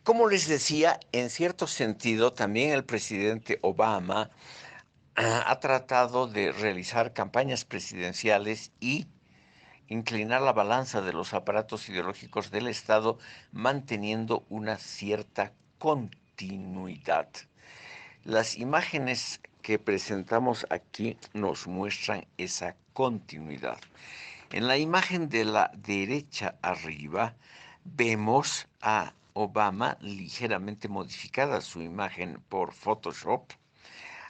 Como les decía, en cierto sentido, también el presidente Obama ha tratado de realizar campañas presidenciales y inclinar la balanza de los aparatos ideológicos del Estado, manteniendo una cierta continuidad. Las imágenes que presentamos aquí nos muestran esa continuidad. En la imagen de la derecha arriba vemos a Obama ligeramente modificada su imagen por Photoshop.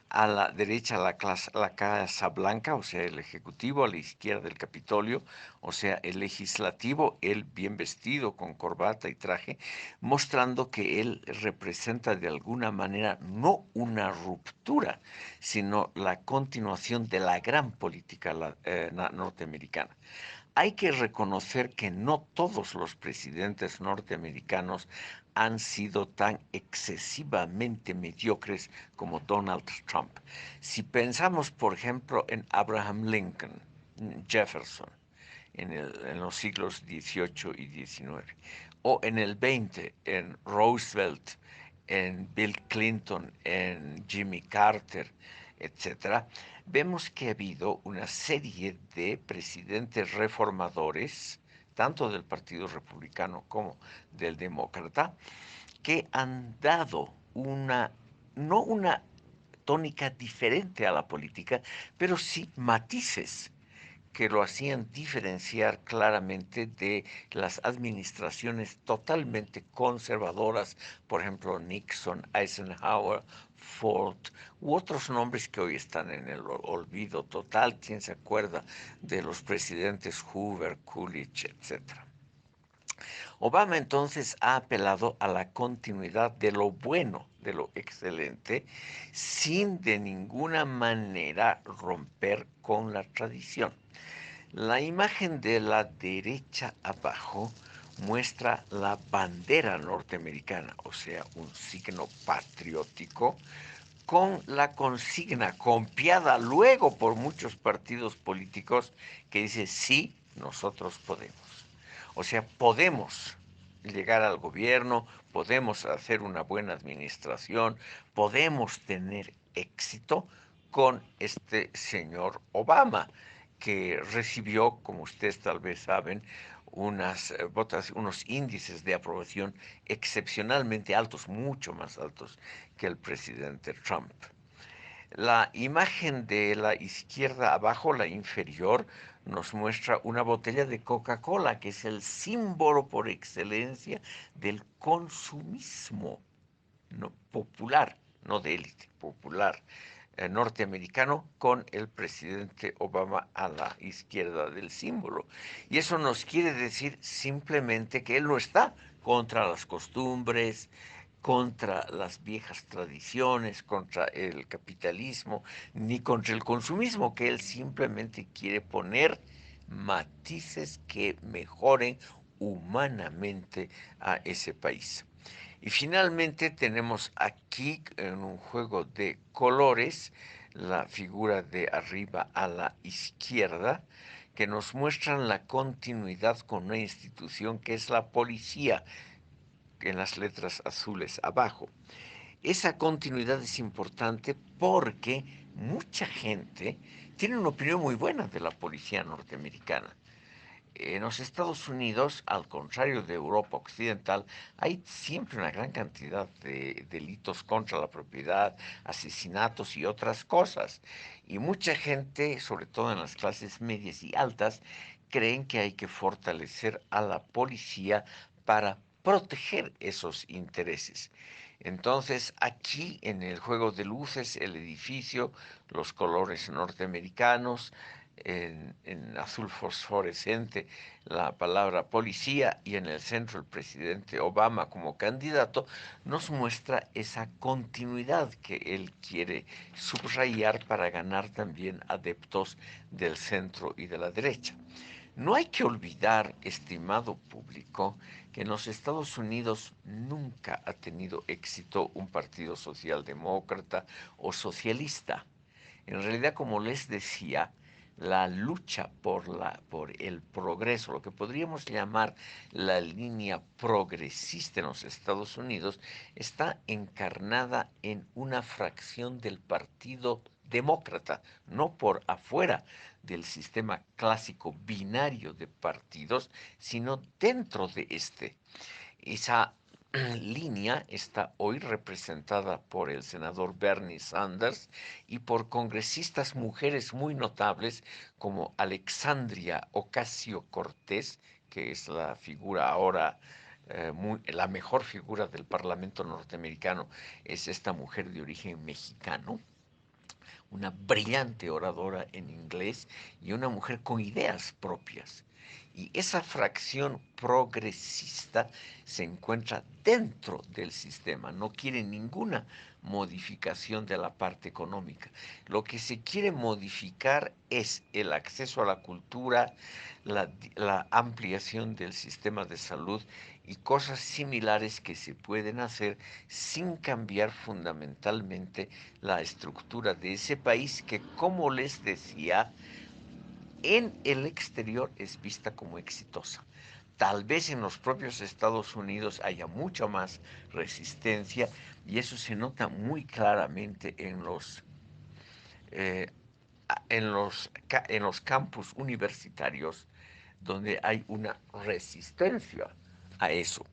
A la derecha la Casa Blanca, o sea, el Ejecutivo; a la izquierda el Capitolio, o sea, el Legislativo, él bien vestido con corbata y traje, mostrando que él representa de alguna manera no una ruptura, sino la continuación de la gran política norteamericana. Hay que reconocer que no todos los presidentes norteamericanos han sido tan excesivamente mediocres como Donald Trump. Si pensamos, por ejemplo, en Abraham Lincoln, Jefferson, en los siglos XVIII y XIX, o en el XX, en Roosevelt, en Bill Clinton, en Jimmy Carter, etcétera, vemos que ha habido una serie de presidentes reformadores, tanto del Partido Republicano como del Demócrata, que han dado no una tónica diferente a la política, pero sí matices que lo hacían diferenciar claramente de las administraciones totalmente conservadoras, por ejemplo, Nixon, Eisenhower, Ford, u otros nombres que hoy están en el olvido total. ¿Quién se acuerda de los presidentes Hoover, Coolidge, etcétera? Obama entonces ha apelado a la continuidad de lo bueno, de lo excelente, sin de ninguna manera romper con la tradición. La imagen de la derecha abajo muestra la bandera norteamericana, o sea, un signo patriótico, con la consigna copiada luego por muchos partidos políticos que dice: sí, nosotros podemos. O sea, podemos llegar al gobierno, podemos hacer una buena administración, podemos tener éxito con este señor Obama, que recibió, como ustedes tal vez saben, unos índices de aprobación excepcionalmente altos, mucho más altos que el presidente Trump. La imagen de la izquierda abajo, la inferior, nos muestra una botella de Coca-Cola, que es el símbolo por excelencia del consumismo, no, popular, no de élite, popular, norteamericano, con el presidente Obama a la izquierda del símbolo. Y eso nos quiere decir simplemente que él no está contra las costumbres, contra las viejas tradiciones, contra el capitalismo, ni contra el consumismo, que él simplemente quiere poner matices que mejoren humanamente a ese país. Y finalmente tenemos aquí, en un juego de colores, la figura de arriba a la izquierda, que nos muestran la continuidad con una institución que es la policía, en las letras azules abajo. Esa continuidad es importante porque mucha gente tiene una opinión muy buena de la policía norteamericana. En los Estados Unidos, al contrario de Europa Occidental, hay siempre una gran cantidad de delitos contra la propiedad, asesinatos y otras cosas. Y mucha gente, sobre todo en las clases medias y altas, creen que hay que fortalecer a la policía para proteger esos intereses. Entonces, aquí en el juego de luces, el edificio, los colores norteamericanos, en azul fosforescente la palabra policía, y en el centro el presidente Obama como candidato, nos muestra esa continuidad que él quiere subrayar para ganar también adeptos del centro y de la derecha. No hay que olvidar, estimado público, que en los Estados Unidos nunca ha tenido éxito un partido socialdemócrata o socialista. En realidad, como les decía, la lucha por el progreso, lo que podríamos llamar la línea progresista en los Estados Unidos, está encarnada en una fracción del Partido Demócrata, no por afuera del sistema clásico binario de partidos, sino dentro de este. Esa línea está hoy representada por el senador Bernie Sanders y por congresistas mujeres muy notables como Alexandria Ocasio-Cortez, que es la figura ahora, la mejor figura del Parlamento norteamericano, es esta mujer de origen mexicano, una brillante oradora en inglés y una mujer con ideas propias. Y esa fracción progresista se encuentra dentro del sistema, no quiere ninguna modificación de la parte económica. Lo que se quiere modificar es el acceso a la cultura, la ampliación del sistema de salud y cosas similares que se pueden hacer sin cambiar fundamentalmente la estructura de ese país que, como les decía, en el exterior es vista como exitosa. Tal vez en los propios Estados Unidos haya mucha más resistencia y eso se nota muy claramente eh, en los campus universitarios donde hay una resistencia a eso.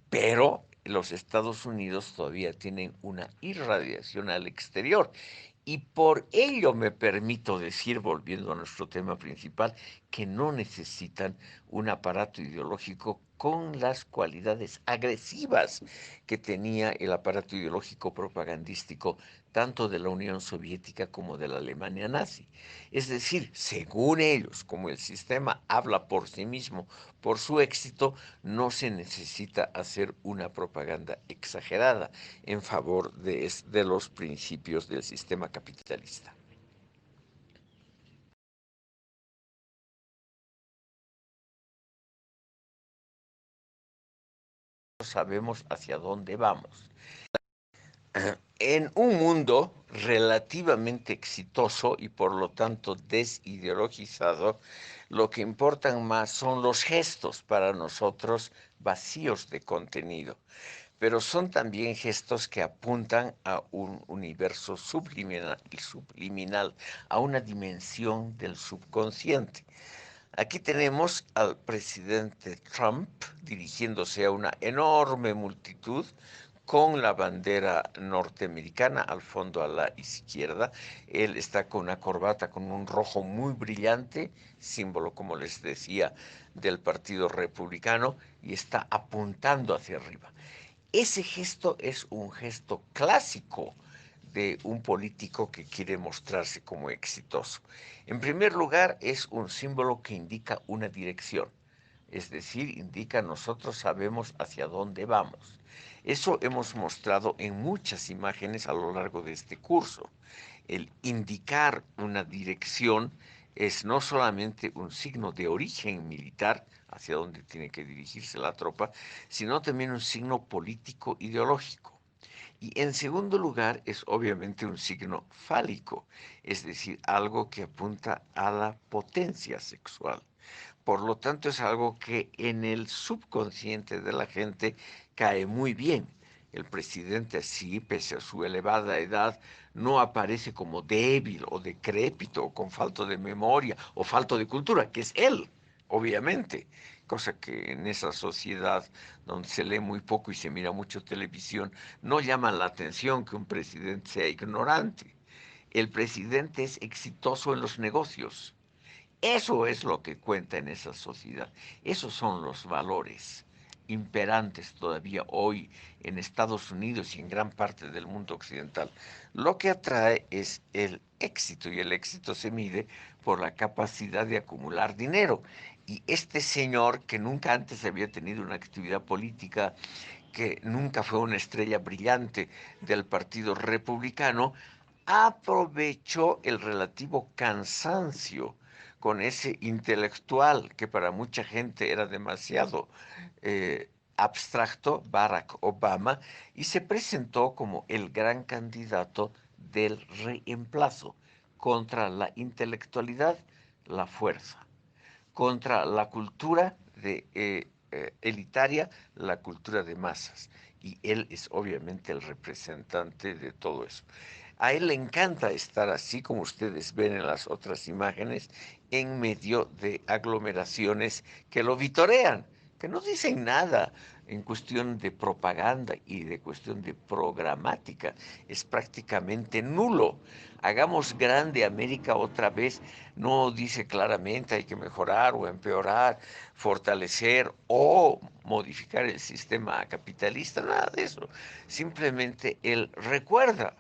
Pero los Estados Unidos todavía tienen una irradiación al exterior. Y por ello me permito decir, volviendo a nuestro tema principal, que no necesitan un aparato ideológico con las cualidades agresivas que tenía el aparato ideológico propagandístico tanto de la Unión Soviética como de la Alemania nazi. Es decir, según ellos, como el sistema habla por sí mismo, por su éxito, no se necesita hacer una propaganda exagerada en favor de los principios del sistema capitalista. Sabemos hacia dónde vamos. En un mundo relativamente exitoso y por lo tanto desideologizado, lo que importan más son los gestos para nosotros vacíos de contenido, pero son también gestos que apuntan a un universo subliminal, a una dimensión del subconsciente. Aquí tenemos al presidente Trump dirigiéndose a una enorme multitud con la bandera norteamericana al fondo a la izquierda. Él está con una corbata con un rojo muy brillante, símbolo, como les decía, del Partido Republicano, y está apuntando hacia arriba. Ese gesto es un gesto clásico de un político que quiere mostrarse como exitoso. En primer lugar, es un símbolo que indica una dirección, es decir, indica nosotros sabemos hacia dónde vamos. Eso hemos mostrado en muchas imágenes a lo largo de este curso. El indicar una dirección es no solamente un signo de origen militar, hacia dónde tiene que dirigirse la tropa, sino también un signo político ideológico. Y en segundo lugar, es obviamente un signo fálico, es decir, algo que apunta a la potencia sexual. Por lo tanto, es algo que en el subconsciente de la gente cae muy bien. El presidente así, pese a su elevada edad, no aparece como débil o decrépito o con falta de memoria o falta de cultura, que es él, obviamente. Cosa que en esa sociedad donde se lee muy poco y se mira mucho televisión, no llama la atención que un presidente sea ignorante. El presidente es exitoso en los negocios. Eso es lo que cuenta en esa sociedad. Esos son los valores imperantes todavía hoy en Estados Unidos y en gran parte del mundo occidental. Lo que atrae es el éxito y el éxito se mide por la capacidad de acumular dinero. Y este señor que nunca antes había tenido una actividad política, que nunca fue una estrella brillante del Partido Republicano, aprovechó el relativo cansancio con ese intelectual que para mucha gente era demasiado abstracto, Barack Obama, y se presentó como el gran candidato del reemplazo contra la intelectualidad, la fuerza, contra la cultura elitaria, la cultura de masas. Y él es obviamente el representante de todo eso. A él le encanta estar así como ustedes ven en las otras imágenes, en medio de aglomeraciones que lo vitorean, que no dicen nada en cuestión de propaganda y de cuestión de programática. Es prácticamente nulo. Hagamos grande América otra vez. No dice claramente hay que mejorar o empeorar, fortalecer o modificar el sistema capitalista, nada de eso. Simplemente él recuerda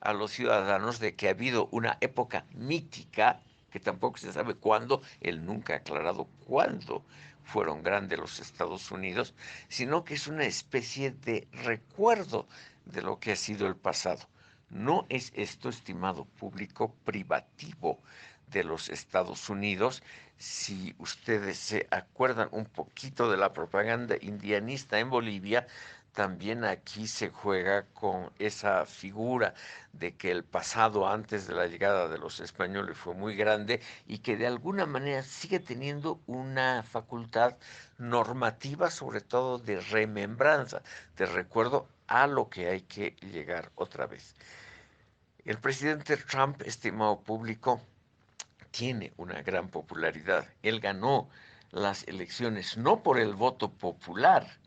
a los ciudadanos de que ha habido una época mítica, que tampoco se sabe cuándo, él nunca ha aclarado cuándo fueron grandes los Estados Unidos, sino que es una especie de recuerdo de lo que ha sido el pasado. No es esto, estimado público, privativo de los Estados Unidos. Si ustedes se acuerdan un poquito de la propaganda indianista en Bolivia, también aquí se juega con esa figura de que el pasado antes de la llegada de los españoles fue muy grande y que de alguna manera sigue teniendo una facultad normativa, sobre todo de remembranza, de recuerdo a lo que hay que llegar otra vez. El presidente Trump, estimado público, tiene una gran popularidad. Él ganó las elecciones no por el voto popular.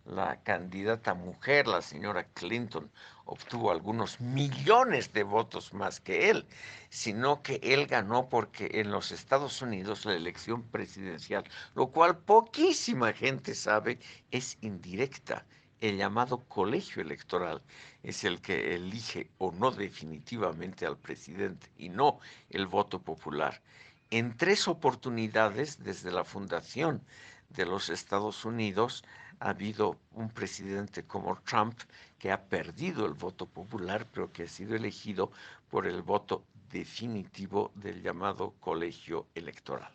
La candidata mujer, la señora Clinton, obtuvo algunos millones de votos más que él, sino que él ganó porque en los Estados Unidos la elección presidencial, lo cual poquísima gente sabe, es indirecta. El llamado colegio electoral es el que elige o no definitivamente al presidente y no el voto popular. En 3 oportunidades desde la fundación de los Estados Unidos ha habido un presidente como Trump que ha perdido el voto popular, pero que ha sido elegido por el voto definitivo del llamado colegio electoral.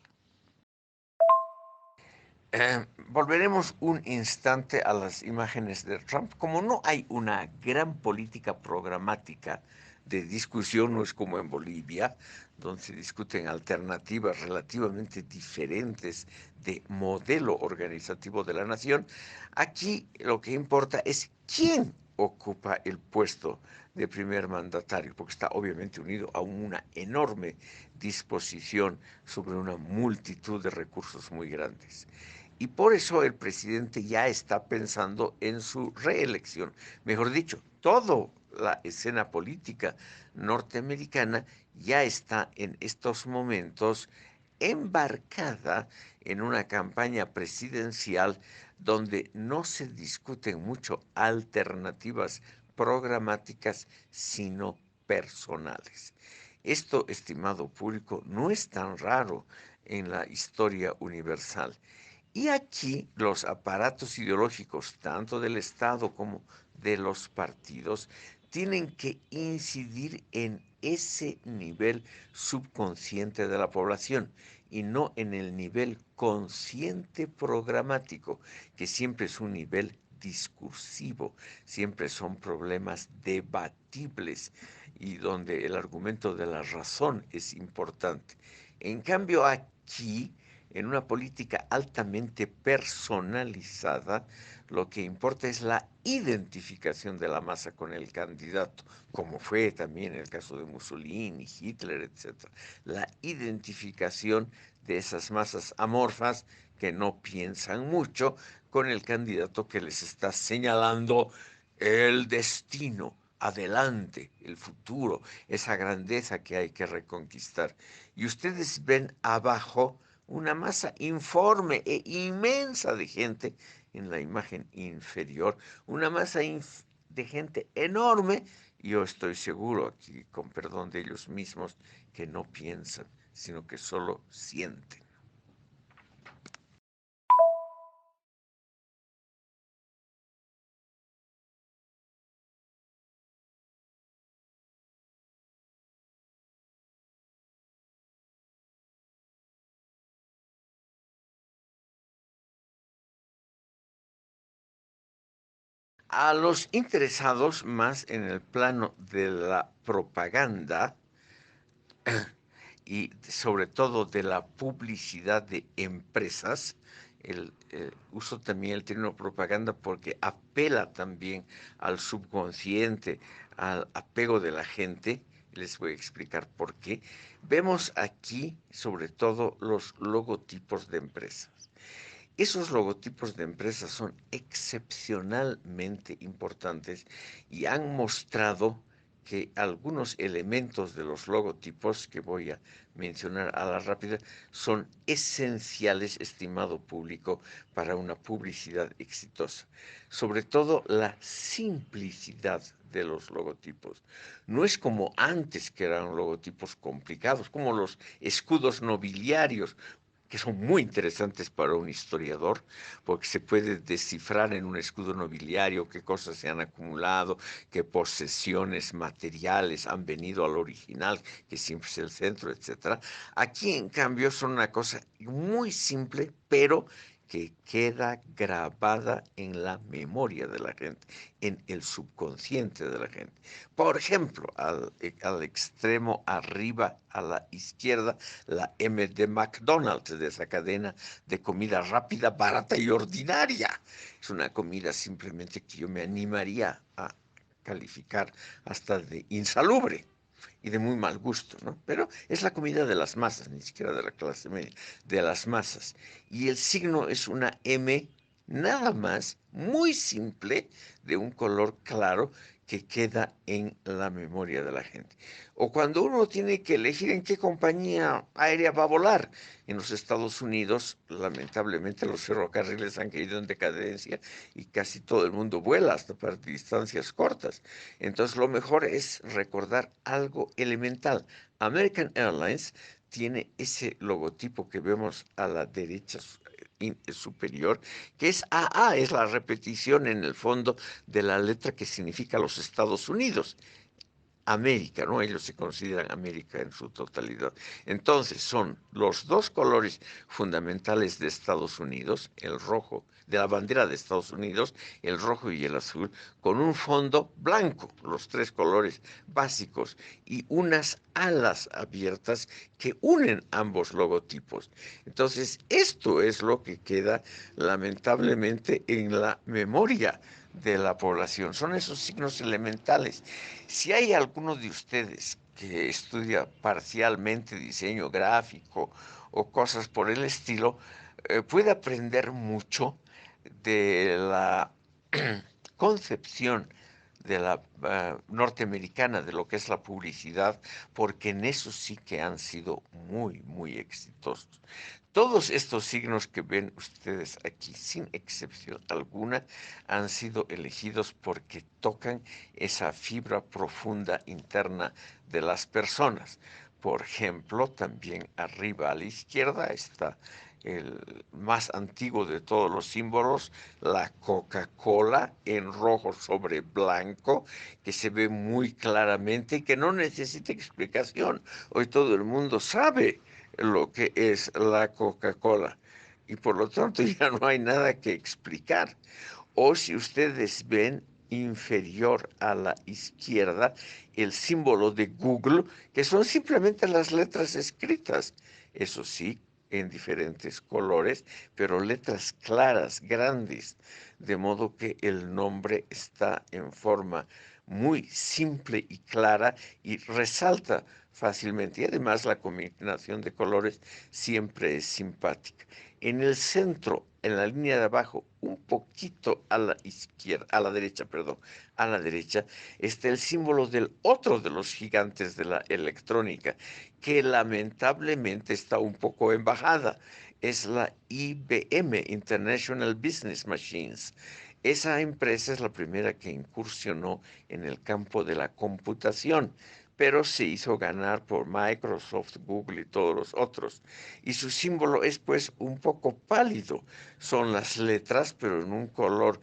Volveremos un instante a las imágenes de Trump. Como no hay una gran política programática de discusión, no es como en Bolivia, donde se discuten alternativas relativamente diferentes de modelo organizativo de la nación, aquí lo que importa es quién ocupa el puesto de primer mandatario, porque está obviamente unido a una enorme disposición sobre una multitud de recursos muy grandes. Y por eso el presidente ya está pensando en su reelección. Mejor dicho, toda la escena política norteamericana ya está en estos momentos embarcada en una campaña presidencial donde no se discuten mucho alternativas programáticas, sino personales. Esto, estimado público, no es tan raro en la historia universal. Y aquí los aparatos ideológicos, tanto del Estado como de los partidos, tienen que incidir en ese nivel subconsciente de la población y no en el nivel consciente programático, que siempre es un nivel discursivo, siempre son problemas debatibles y donde el argumento de la razón es importante. En cambio, aquí en una política altamente personalizada, lo que importa es la identificación de la masa con el candidato, como fue también el caso de Mussolini, Hitler, etc. La identificación de esas masas amorfas que no piensan mucho con el candidato que les está señalando el destino, adelante, el futuro, esa grandeza que hay que reconquistar. Y ustedes ven abajo una masa informe e inmensa de gente en la imagen inferior, una masa de gente enorme, yo estoy seguro aquí, con perdón de ellos mismos, que no piensan, sino que solo sienten. A los interesados más en el plano de la propaganda, y sobre todo de la publicidad de empresas. Uso también el término propaganda porque apela también al subconsciente, al apego de la gente. Les voy a explicar por qué. Vemos aquí sobre todo los logotipos de empresas. Esos logotipos de empresas son excepcionalmente importantes y han mostrado que algunos elementos de los logotipos que voy a mencionar a la rápida son esenciales, estimado público, para una publicidad exitosa. Sobre todo la simplicidad de los logotipos. No es como antes, que eran logotipos complicados, como los escudos nobiliarios, que son muy interesantes para un historiador, porque se puede descifrar en un escudo nobiliario qué cosas se han acumulado, qué posesiones materiales han venido al original, que siempre es el centro, etcétera. Aquí, en cambio, son una cosa muy simple, pero que queda grabada en la memoria de la gente, en el subconsciente de la gente. Por ejemplo, al extremo arriba, a la izquierda, la M de McDonald's, de esa cadena de comida rápida, barata y ordinaria. Es una comida simplemente que yo me animaría a calificar hasta de insalubre y de muy mal gusto, ¿no? Pero es la comida de las masas, ni siquiera de la clase media, de las masas. Y el signo es una M nada más, muy simple, de un color claro, que queda en la memoria de la gente. O cuando uno tiene que elegir en qué compañía aérea va a volar. En los Estados Unidos, lamentablemente, los ferrocarriles han caído en decadencia y casi todo el mundo vuela hasta para distancias cortas. Entonces, lo mejor es recordar algo elemental. American Airlines tiene ese logotipo que vemos a la derecha superior, que es AA, es la repetición en el fondo de la letra que significa los Estados Unidos. América, ¿no? Ellos se consideran América en su totalidad. Entonces, son los dos colores fundamentales de Estados Unidos, el rojo, de la bandera de Estados Unidos, el rojo y el azul, con un fondo blanco, los tres colores básicos, y unas alas abiertas que unen ambos logotipos. Entonces, esto es lo que queda lamentablemente en la memoria de la población. Son esos signos elementales. Si hay alguno de ustedes que estudia parcialmente diseño gráfico o cosas por el estilo, puede aprender mucho de la concepción de la norteamericana de lo que es la publicidad, porque en eso sí que han sido muy, muy exitosos. Todos estos signos que ven ustedes aquí, sin excepción alguna, han sido elegidos porque tocan esa fibra profunda interna de las personas. Por ejemplo, también arriba a la izquierda está el más antiguo de todos los símbolos, la Coca-Cola en rojo sobre blanco, que se ve muy claramente y que no necesita explicación. Hoy todo el mundo sabe lo que es la Coca-Cola y por lo tanto ya no hay nada que explicar. O si ustedes ven inferior a la izquierda el símbolo de Google, que son simplemente las letras escritas, eso sí, en diferentes colores, pero letras claras, grandes, de modo que el nombre está en forma muy simple y clara y resalta fácilmente. Y además la combinación de colores siempre es simpática. En el centro, en la línea de abajo, un poquito a la izquierda, a la derecha, perdón, a la derecha, está el símbolo del otro de los gigantes de la electrónica, que lamentablemente está un poco en bajada. Es la IBM, International Business Machines. Esa empresa es la primera que incursionó en el campo de la computación, pero se hizo ganar por Microsoft, Google y todos los otros. Y su símbolo es pues un poco pálido. Son las letras, pero en un color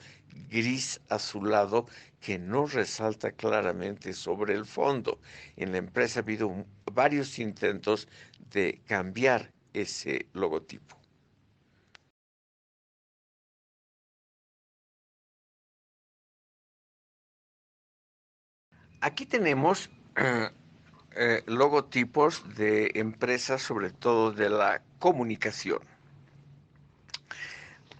gris azulado que no resalta claramente sobre el fondo. En la empresa ha habido varios intentos de cambiar ese logotipo. Aquí tenemos logotipos de empresas, sobre todo de la comunicación.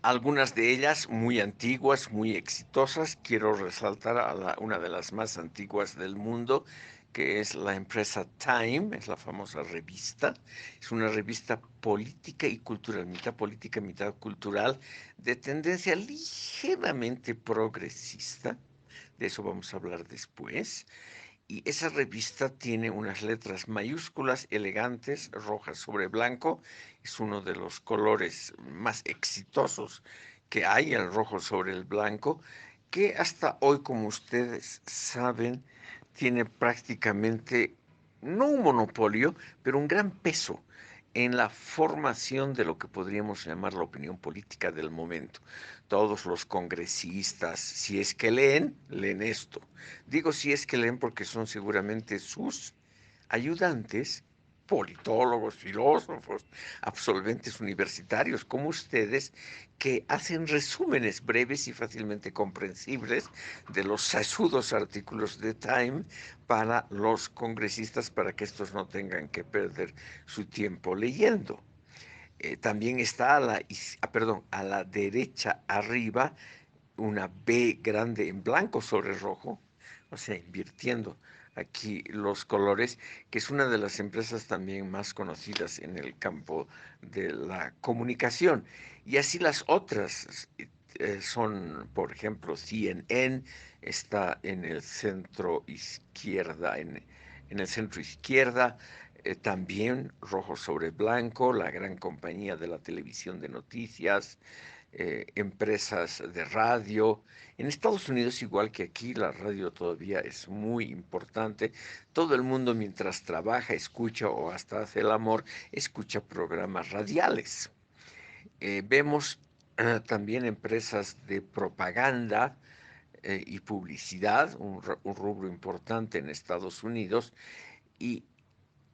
Algunas de ellas muy antiguas, muy exitosas. Quiero resaltar a una de las más antiguas del mundo, que es la empresa Time, es la famosa revista. Es una revista política y cultural, mitad política, mitad cultural, de tendencia ligeramente progresista. De eso vamos a hablar después. Y esa revista tiene unas letras mayúsculas elegantes, rojas sobre blanco. Es uno de los colores más exitosos que hay, el rojo sobre el blanco, que hasta hoy, como ustedes saben, tiene prácticamente, no un monopolio, pero un gran peso en la formación de lo que podríamos llamar la opinión política del momento. Todos los congresistas, si es que leen esto. Digo si es que leen porque son seguramente sus ayudantes, politólogos, filósofos, absolventes universitarios como ustedes, que hacen resúmenes breves y fácilmente comprensibles de los sesudos artículos de Time para los congresistas, para que estos no tengan que perder su tiempo leyendo. También está a la derecha arriba una B grande en blanco sobre rojo, o sea, invirtiendo aquí los colores, que es una de las empresas también más conocidas en el campo de la comunicación. Y así las otras son, por ejemplo, CNN, está en el centro izquierda, en el centro izquierda, también rojo sobre blanco, la gran compañía de la televisión de noticias, empresas de radio. En Estados Unidos, igual que aquí, la radio todavía es muy importante. Todo el mundo mientras trabaja, escucha o hasta hace el amor, escucha programas radiales. Vemos también empresas de propaganda y publicidad, un rubro importante en Estados Unidos, y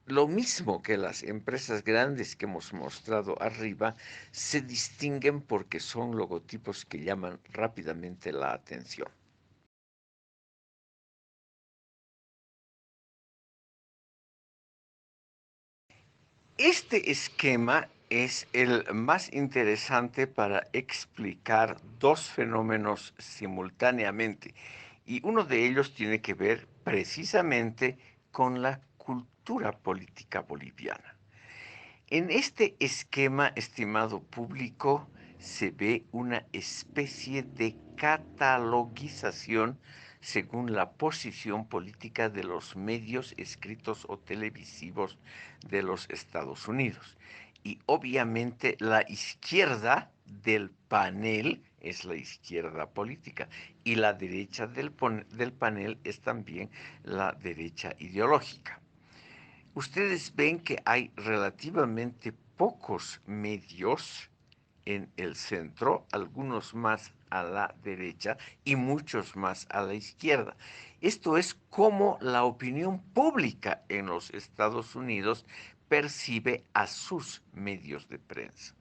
lo mismo que las empresas grandes que hemos mostrado arriba, se distinguen porque son logotipos que llaman rápidamente la atención. Este esquema es el más interesante para explicar dos fenómenos simultáneamente, y uno de ellos tiene que ver precisamente con la cultura política boliviana. En este esquema, estimado público, se ve una especie de catalogización según la posición política de los medios escritos o televisivos de los Estados Unidos. Y obviamente la izquierda del panel es la izquierda política y la derecha del panel es también la derecha ideológica. Ustedes ven que hay relativamente pocos medios en el centro, algunos más a la derecha y muchos más a la izquierda. Esto es cómo la opinión pública en los Estados Unidos percibe a sus medios de prensa.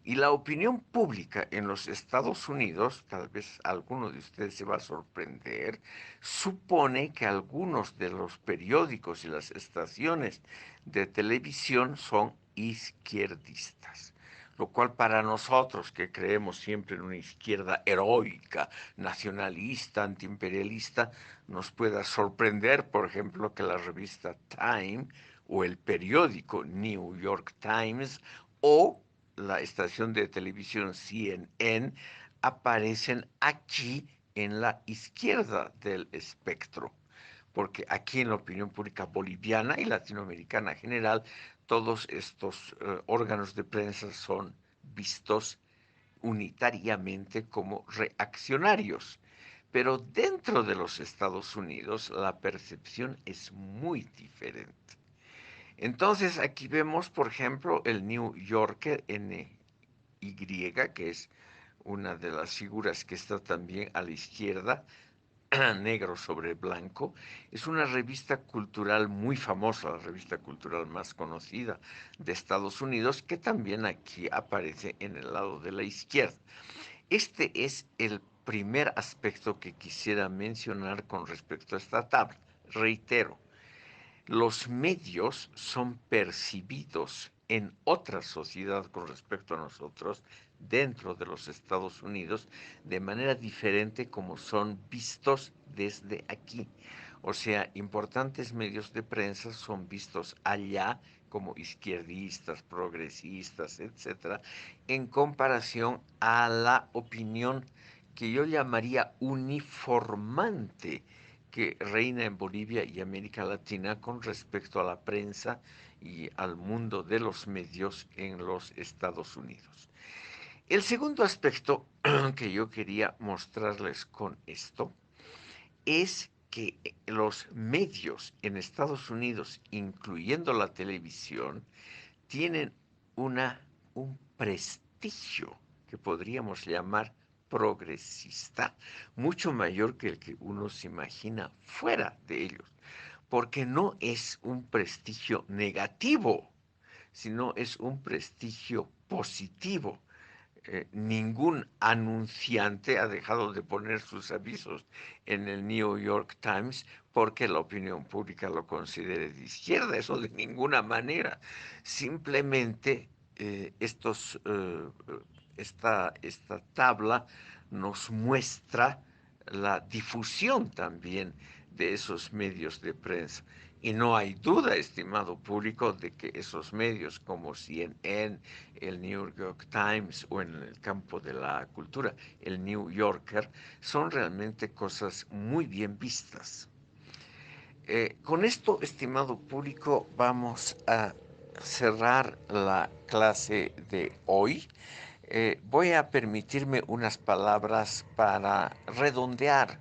Y la opinión pública en los Estados Unidos, tal vez alguno de ustedes se va a sorprender, supone que algunos de los periódicos y las estaciones de televisión son izquierdistas, lo cual para nosotros que creemos siempre en una izquierda heroica, nacionalista, antiimperialista, nos pueda sorprender, por ejemplo, que la revista Time o el periódico New York Times o la estación de televisión CNN aparecen aquí en la izquierda del espectro, porque aquí en la opinión pública boliviana y latinoamericana en general, todos estos órganos de prensa son vistos unitariamente como reaccionarios. Pero dentro de los Estados Unidos la percepción es muy diferente. Entonces aquí vemos, por ejemplo, el New Yorker NY, que es una de las figuras que está también a la izquierda, negro sobre blanco. Es una revista cultural muy famosa, la revista cultural más conocida de Estados Unidos, que también aquí aparece en el lado de la izquierda. Este es el primer aspecto que quisiera mencionar con respecto a esta tabla. Reitero, los medios son percibidos en otra sociedad con respecto a nosotros, dentro de los Estados Unidos, de manera diferente como son vistos desde aquí. O sea, importantes medios de prensa son vistos allá como izquierdistas, progresistas, etcétera, en comparación a la opinión que yo llamaría uniformante que reina en Bolivia y América Latina con respecto a la prensa y al mundo de los medios en los Estados Unidos. El segundo aspecto que yo quería mostrarles con esto es que los medios en Estados Unidos, incluyendo la televisión, tienen un prestigio que podríamos llamar progresista, mucho mayor que el que uno se imagina fuera de ellos, porque no es un prestigio negativo, sino es un prestigio positivo. Ningún anunciante ha dejado de poner sus avisos en el New York Times porque la opinión pública lo considere de izquierda, eso de ninguna manera. Simplemente esta tabla nos muestra la difusión también de esos medios de prensa. Y no hay duda, estimado público, de que esos medios como CNN, el New York Times o en el campo de la cultura, el New Yorker, son realmente cosas muy bien vistas. Con esto, estimado público, vamos a cerrar la clase de hoy. Voy a permitirme unas palabras para redondear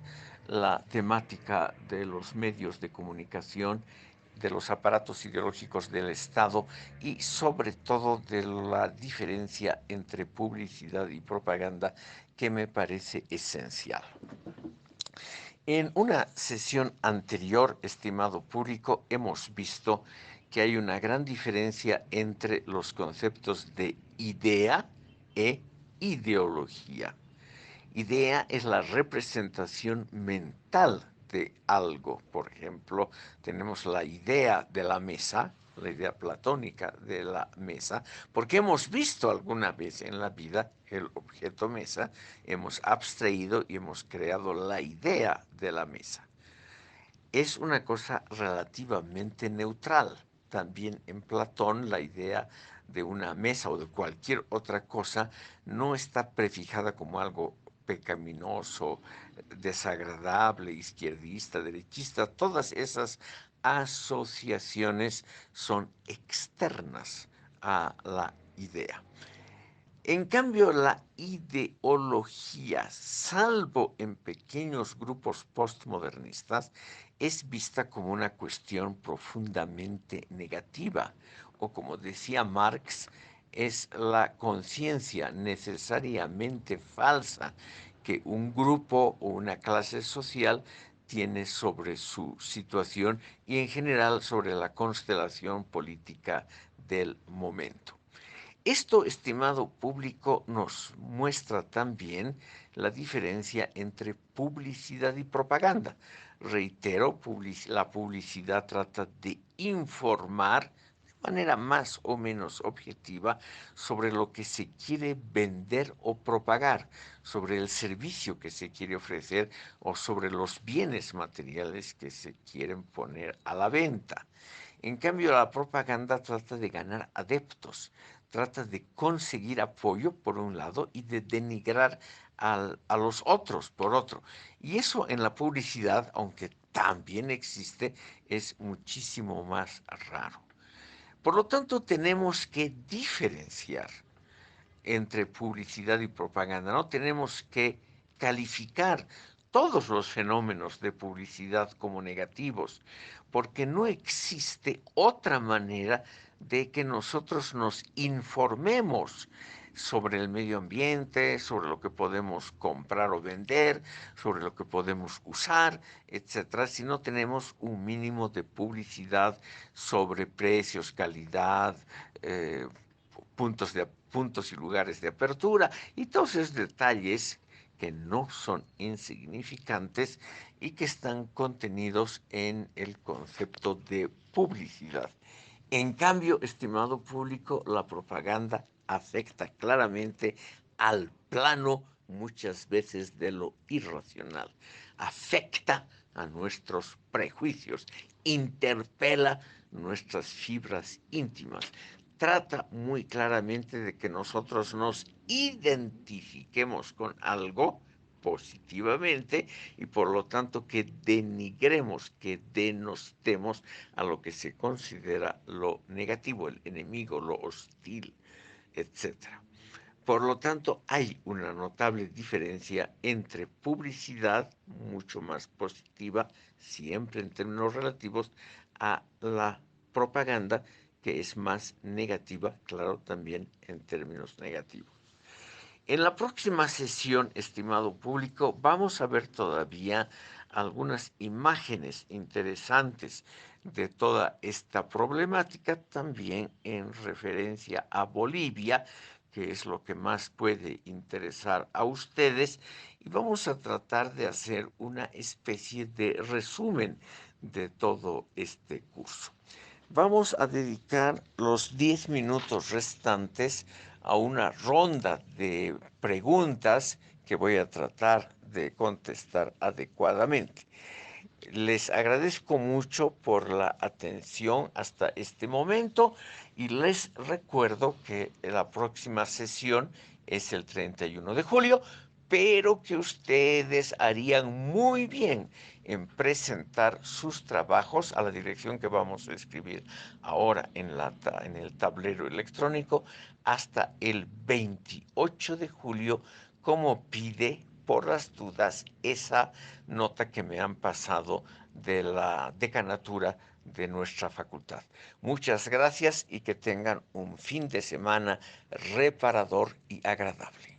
la temática de los medios de comunicación, de los aparatos ideológicos del Estado y sobre todo de la diferencia entre publicidad y propaganda que me parece esencial. En una sesión anterior, estimado público, hemos visto que hay una gran diferencia entre los conceptos de idea e ideología. Idea es la representación mental de algo. Por ejemplo, tenemos la idea de la mesa, la idea platónica de la mesa, porque hemos visto alguna vez en la vida el objeto mesa, hemos abstraído y hemos creado la idea de la mesa. Es una cosa relativamente neutral. También en Platón la idea de una mesa o de cualquier otra cosa no está prefijada como algo pecaminoso, desagradable, izquierdista, derechista. Todas esas asociaciones son externas a la idea. En cambio, la ideología, salvo en pequeños grupos postmodernistas, es vista como una cuestión profundamente negativa, o como decía Marx, es la conciencia necesariamente falsa que un grupo o una clase social tiene sobre su situación y en general sobre la constelación política del momento. Esto, estimado público, nos muestra también la diferencia entre publicidad y propaganda. Reitero, la publicidad trata de informar de manera más o menos objetiva sobre lo que se quiere vender o propagar, sobre el servicio que se quiere ofrecer o sobre los bienes materiales que se quieren poner a la venta. En cambio, la propaganda trata de ganar adeptos, trata de conseguir apoyo por un lado y de denigrar a los otros por otro. Y eso en la publicidad, aunque también existe, es muchísimo más raro. Por lo tanto, tenemos que diferenciar entre publicidad y propaganda. No tenemos que calificar todos los fenómenos de publicidad como negativos, porque no existe otra manera de que nosotros nos informemos sobre el medio ambiente, sobre lo que podemos comprar o vender, sobre lo que podemos usar, etcétera, si no tenemos un mínimo de publicidad sobre precios, calidad, puntos y lugares de apertura y todos esos detalles que no son insignificantes y que están contenidos en el concepto de publicidad. En cambio, estimado público, la propaganda afecta claramente al plano muchas veces de lo irracional, afecta a nuestros prejuicios, interpela nuestras fibras íntimas, trata muy claramente de que nosotros nos identifiquemos con algo positivamente y por lo tanto que denigremos, que denostemos a lo que se considera lo negativo, el enemigo, lo hostil, etcétera. Por lo tanto, hay una notable diferencia entre publicidad, mucho más positiva, siempre en términos relativos, a la propaganda, que es más negativa, claro, también en términos negativos. En la próxima sesión, estimado público, vamos a ver todavía algunas imágenes interesantes de toda esta problemática, también en referencia a Bolivia, que es lo que más puede interesar a ustedes, y vamos a tratar de hacer una especie de resumen de todo este curso. Vamos a dedicar los 10 minutos restantes a una ronda de preguntas que voy a tratar de contestar adecuadamente. Les agradezco mucho por la atención hasta este momento y les recuerdo que la próxima sesión es el 31 de julio, pero que ustedes harían muy bien en presentar sus trabajos a la dirección que vamos a escribir ahora en el tablero electrónico hasta el 28 de julio, como pide por las dudas esa nota que me han pasado de la decanatura de nuestra facultad. Muchas gracias y que tengan un fin de semana reparador y agradable.